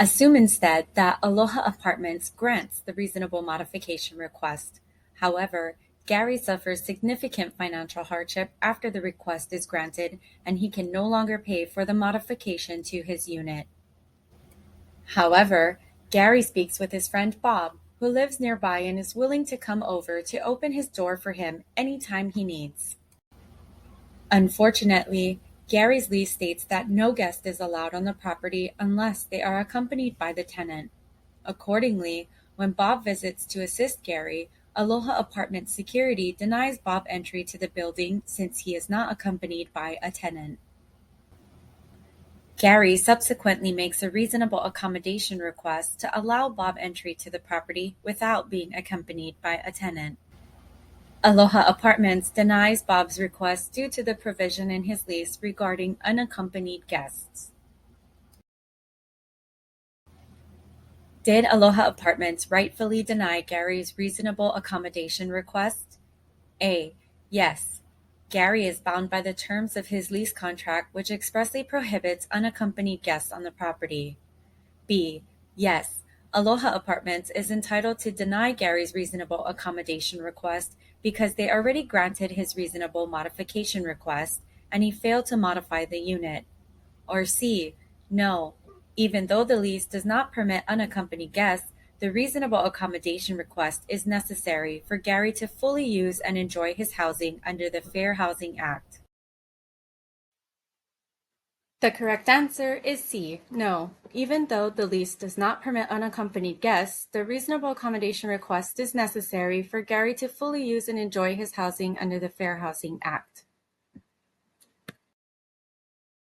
Assume instead that Aloha Apartments grants the reasonable modification request. However, Gary suffers significant financial hardship after the request is granted, and he can no longer pay for the modification to his unit. However, Gary speaks with his friend Bob, who lives nearby and is willing to come over to open his door for him anytime he needs. Unfortunately, Gary's lease states that no guest is allowed on the property unless they are accompanied by the tenant. Accordingly, when Bob visits to assist Gary, Aloha Apartments security denies Bob entry to the building since he is not accompanied by a tenant. Gary subsequently makes a reasonable accommodation request to allow Bob entry to the property without being accompanied by a tenant. Aloha Apartments denies Bob's request due to the provision in his lease regarding unaccompanied guests. Did Aloha Apartments rightfully deny Gary's reasonable accommodation request? A. Yes. Gary is bound by the terms of his lease contract, which expressly prohibits unaccompanied guests on the property. B. Yes. Aloha Apartments is entitled to deny Gary's reasonable accommodation request because they already granted his reasonable modification request and he failed to modify the unit. Or C. No. Even though the lease does not permit unaccompanied guests, the reasonable accommodation request is necessary for Gary to fully use and enjoy his housing under the Fair Housing Act. The correct answer is C. No. Even though the lease does not permit unaccompanied guests, the reasonable accommodation request is necessary for Gary to fully use and enjoy his housing under the Fair Housing Act.